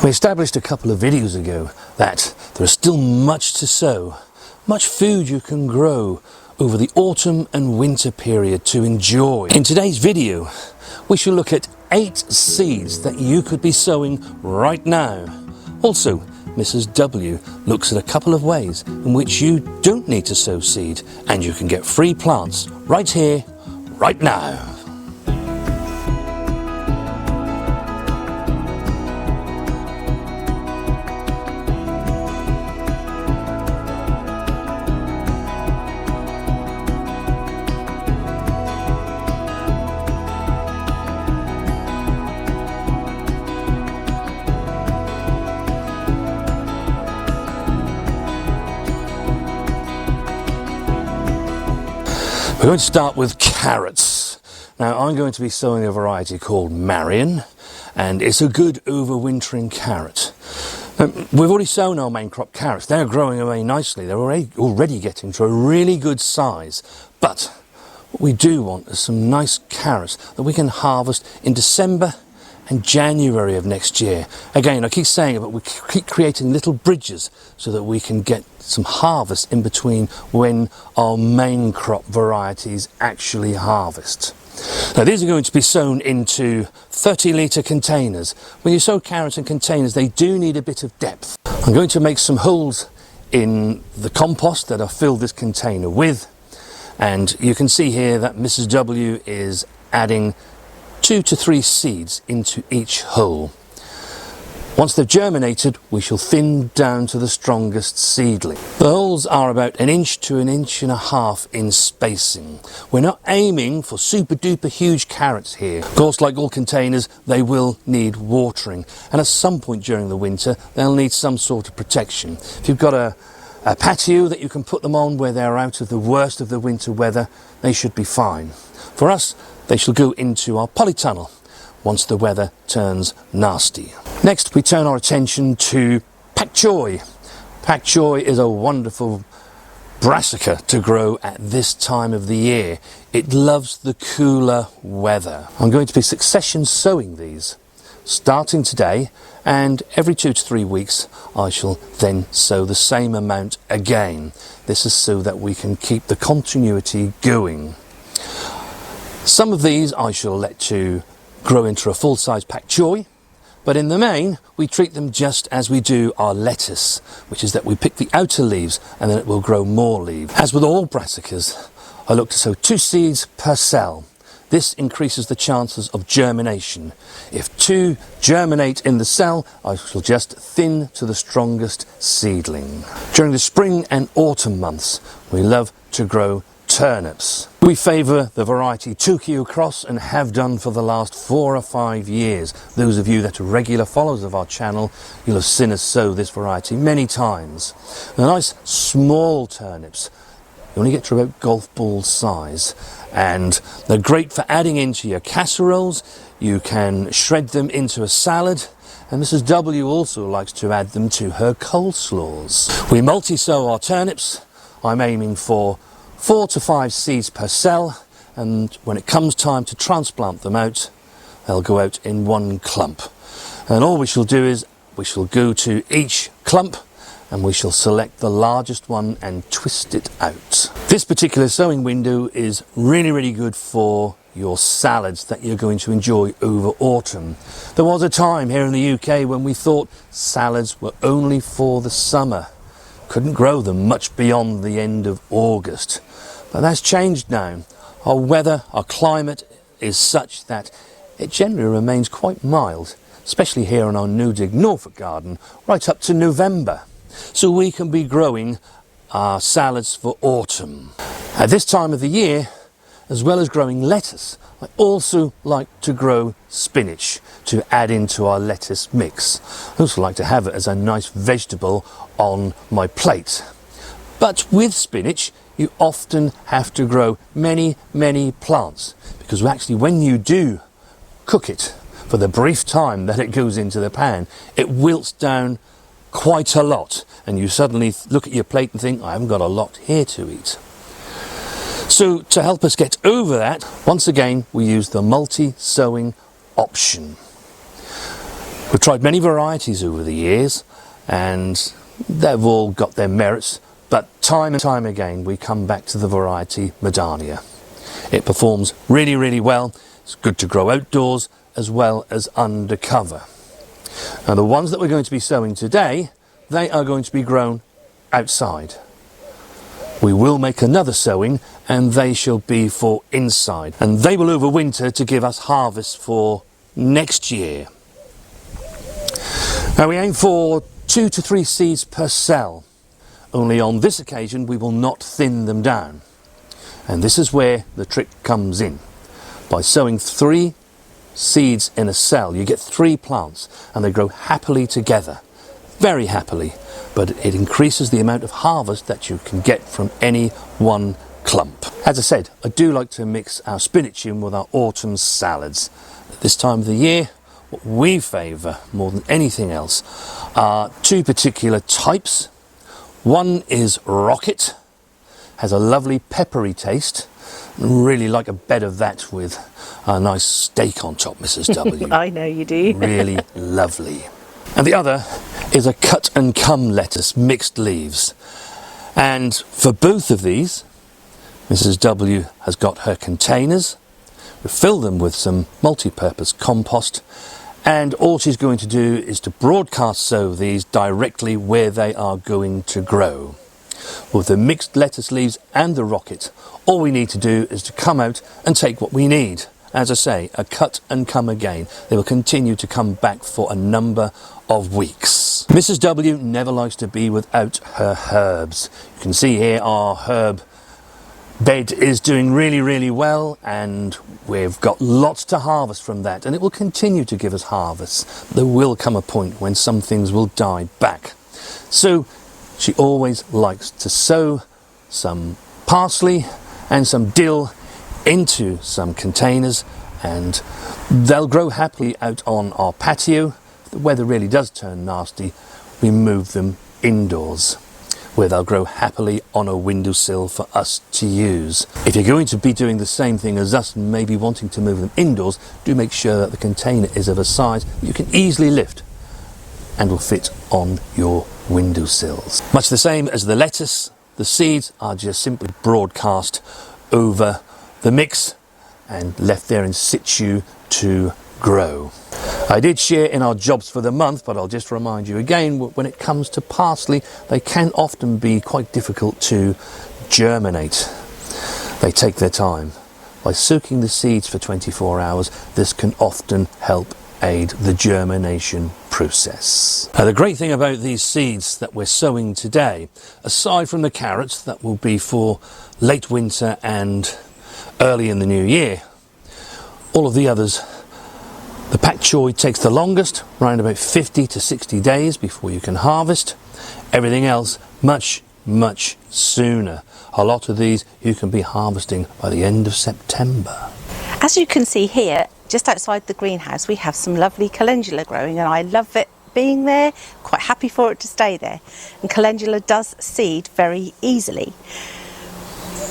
We established a couple of videos ago that there is still much to sow, much food you can grow over the autumn and winter period to enjoy. In today's video, we shall look at 8 seeds that you could be sowing right now. Also, Mrs. W looks at a couple of ways in which you don't need to sow seed and you can get free plants right here, right now. We're going to start with carrots. Now I'm going to be sowing a variety called Marion, and it's a good overwintering carrot. We've already sown our main crop carrots. They're growing away nicely. They're already getting to a really good size. But what we do want is some nice carrots that we can harvest in December and January of next year. Again, I keep saying it, but we keep creating little bridges so that we can get some harvest in between when our main crop varieties actually harvest. Now these are going to be sown into 30-litre containers. When you sow carrots in containers, they do need a bit of depth. I'm going to make some holes in the compost that I've filled this container with, and you can see here that Mrs. W is adding 2 to 3 seeds into each hole. Once they've germinated, we shall thin down to the strongest seedling. The holes are about 1 inch to 1.5 inches in spacing. We're not aiming for super duper huge carrots here. Of course, like all containers, they will need watering, and at some point during the winter they'll need some sort of protection. If you've got a patio that you can put them on where they're out of the worst of the winter weather, they should be fine. For us, they shall go into our polytunnel once the weather turns nasty. Next, we turn our attention to pak choi. Pak choi is a wonderful brassica to grow at this time of the year. It loves the cooler weather. I'm going to be succession sowing these, starting today, and every 2 to 3 weeks I shall then sow the same amount again. This is so that we can keep the continuity going. Some of these I shall let to grow into a full-size pak choi, but in the main we treat them just as we do our lettuce, which is that we pick the outer leaves and then it will grow more leaves. As with all brassicas, I look to sow 2 seeds per cell. This increases the chances of germination. If 2 germinate in the cell, I shall just thin to the strongest seedling. During the spring and autumn months, we love to grow turnips. We favour the variety Tokyo Cross and have done for the last 4 or 5 years. Those of you that are regular followers of our channel, you'll have seen us sow this variety many times. The nice small turnips, you only get to about golf ball size, and they're great for adding into your casseroles. You can shred them into a salad, and Mrs. W also likes to add them to her coleslaws. We multi-sow our turnips. I'm aiming for 4 to 5 seeds per cell, and when it comes time to transplant them out, they'll go out in one clump. And all we shall do is we shall go to each clump and we shall select the largest one and twist it out. This particular sowing window is really good for your salads that you're going to enjoy over autumn. There was a time here in the UK when we thought salads were only for the summer. Couldn't grow them much beyond the end of August. But that's changed now. Our weather, our climate is such that it generally remains quite mild, especially here in our new dig Norfolk garden, right up to November. So we can be growing our salads for autumn. At this time of the year, as well as growing lettuce, I also like to grow spinach to add into our lettuce mix. I also like to have it as a nice vegetable on my plate. But with spinach, you often have to grow many plants, because actually when you do cook it for the brief time that it goes into the pan, it wilts down quite a lot, and you suddenly look at your plate and think, I haven't got a lot here to eat. So to help us get over that, once again we use the multi-sowing option. We've tried many varieties over the years and they've all got their merits, but time and time again we come back to the variety Madania. It performs really, really well. It's good to grow outdoors as well as undercover. Now the ones that we're going to be sowing today, they are going to be grown outside. We will make another sowing and they shall be for inside, and they will overwinter to give us harvest for next year. Now we aim for 2 to 3 seeds per cell, only on this occasion we will not thin them down. And this is where the trick comes in. By sowing 3 seeds in a cell, you get 3 plants and they grow happily together, very happily, but it increases the amount of harvest that you can get from any one clump. As I said, I do like to mix our spinach in with our autumn salads. At this time of the year, what we favour more than anything else are 2 particular types. One is Rocket, has a lovely peppery taste. Really like a bed of that with a nice steak on top, Mrs. W. I know you do. Really lovely. And the other is a cut and come lettuce, mixed leaves. And for both of these, Mrs. W has got her containers. We fill them with some multi-purpose compost, and all she's going to do is to broadcast sow these directly where they are going to grow. With the mixed lettuce leaves and the rocket, all we need to do is to come out and take what we need. As I say, a cut and come again. They will continue to come back for a number of weeks. Mrs. W never likes to be without her herbs. You can see here our herb bed is doing really, really well, and we've got lots to harvest from that, and it will continue to give us harvests. There will come a point when some things will die back. So she always likes to sow some parsley and some dill into some containers, and they'll grow happily out on our patio. If the weather really does turn nasty, we move them indoors, where they'll grow happily on a windowsill for us to use. If you're going to be doing the same thing as us and maybe wanting to move them indoors, do make sure that the container is of a size you can easily lift and will fit on your windowsills. Much the same as the lettuce, the seeds are just simply broadcast over the mix and left there in situ to grow. I did share in our jobs for the month, but I'll just remind you again, when it comes to parsley, they can often be quite difficult to germinate. They take their time. By soaking the seeds for 24 hours, this can often help aid the germination process. Now, the great thing about these seeds that we're sowing today, aside from the carrots that will be for late winter and early in the new year, all of the others, the pak choi takes the longest, around about 50 to 60 days before you can harvest. Everything else much, much sooner. A lot of these you can be harvesting by the end of September. As you can see here, just outside the greenhouse, we have some lovely calendula growing, and I love it being there, quite happy for it to stay there. And calendula does seed very easily.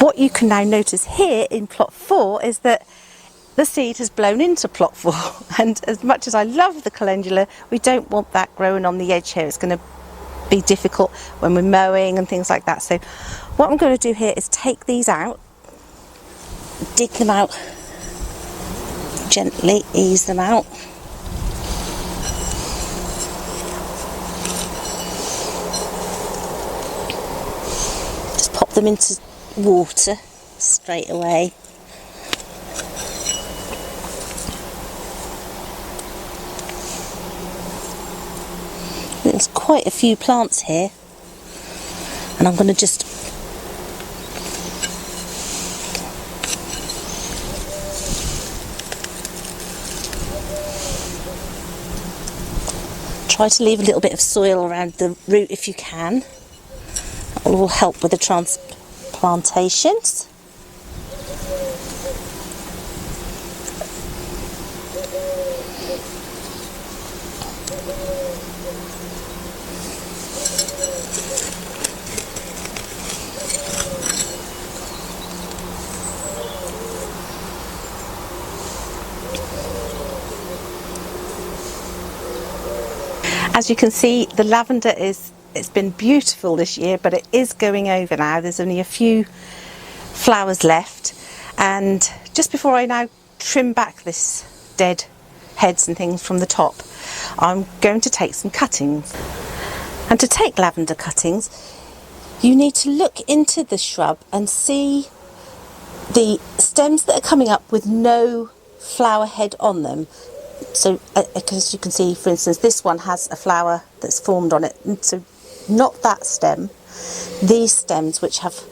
What you can now notice here in plot 4 is that the seed has blown into plot 4, and as much as I love the calendula, we don't want that growing on the edge here. It's going to be difficult when we're mowing and things like that. So what I'm going to do here is take these out, dig them out, gently ease them out. Just pop them into water straight away. There's quite a few plants here, and I'm going to just try to leave a little bit of soil around the root if you can. That will help with the transplantations. As you can see, the lavender it's been beautiful this year, but it is going over now. There's only a few flowers left, and just before I now trim back this dead heads and things from the top, I'm going to take some cuttings. And to take lavender cuttings, you need to look into the shrub and see the stems that are coming up with no flower head on them. So as you can see, for instance, this one has a flower that's formed on it, and so not that stem, these stems which have,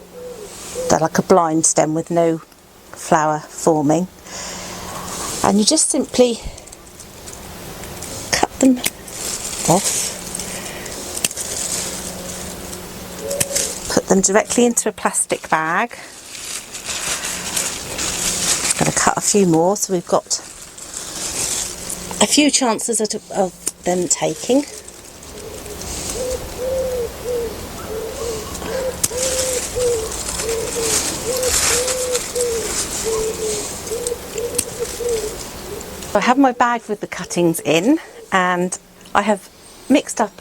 they're like a blind stem with no flower forming, and you just simply cut them off, put them directly into a plastic bag. I'm going to cut a few more, so we've got a few chances of them taking. I have my bag with the cuttings in, and I have mixed up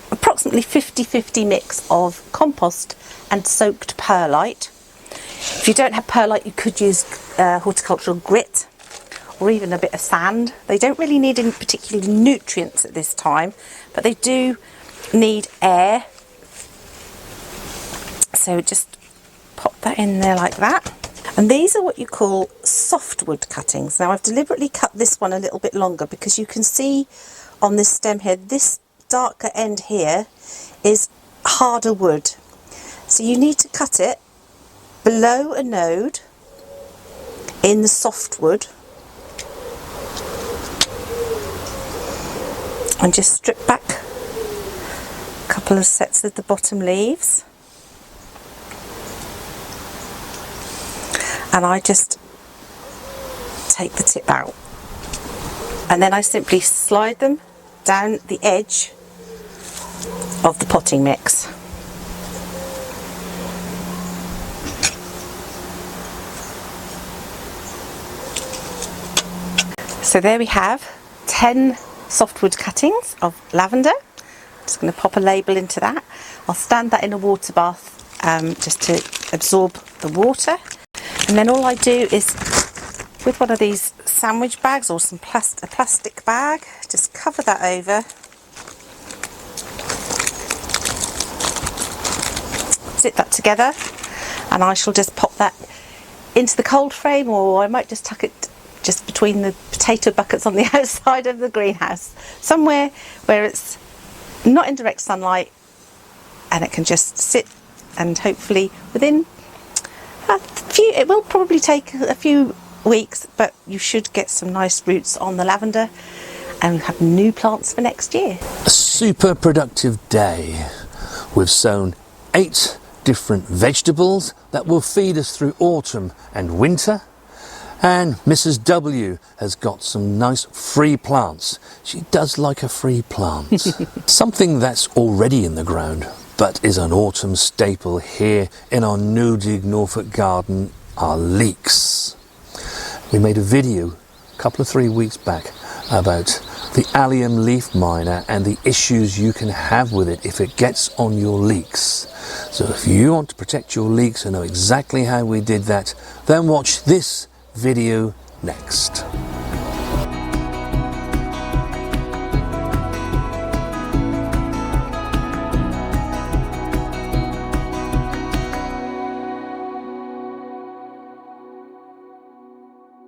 approximately 50-50 mix of compost and soaked perlite. If you don't have perlite, you could use horticultural grit or even a bit of sand. They don't really need any particular nutrients at this time, but they do need air. So just pop that in there like that. And these are what you call softwood cuttings. Now I've deliberately cut this one a little bit longer because you can see on this stem here, this darker end here is harder wood. So you need to cut it below a node in the softwood and just strip back a couple of sets of the bottom leaves. And I just take the tip out, and then I simply slide them down the edge of the potting mix. So there we have 10 softwood cuttings of lavender. I'm just going to pop a label into that. I'll stand that in a water bath just to absorb the water. And then all I do is, with one of these sandwich bags or some a plastic bag, just cover that over, zip that together, and I shall just pop that into the cold frame, or I might just tuck it just between the potato buckets on the outside of the greenhouse, somewhere where it's not in direct sunlight, and it can just sit, and hopefully within it will probably take a few weeks, but you should get some nice roots on the lavender and have new plants for next year. A super productive day. We've sown 8 different vegetables that will feed us through autumn and winter, and Mrs. W has got some nice free plants. She does like a free plant. Something that's already in the ground but is an autumn staple here in our no-dig Norfolk garden are leeks. We made a video a couple of 3 weeks back about the allium leaf miner and the issues you can have with it if it gets on your leeks. So if you want to protect your leeks and know exactly how we did that, then watch this video next.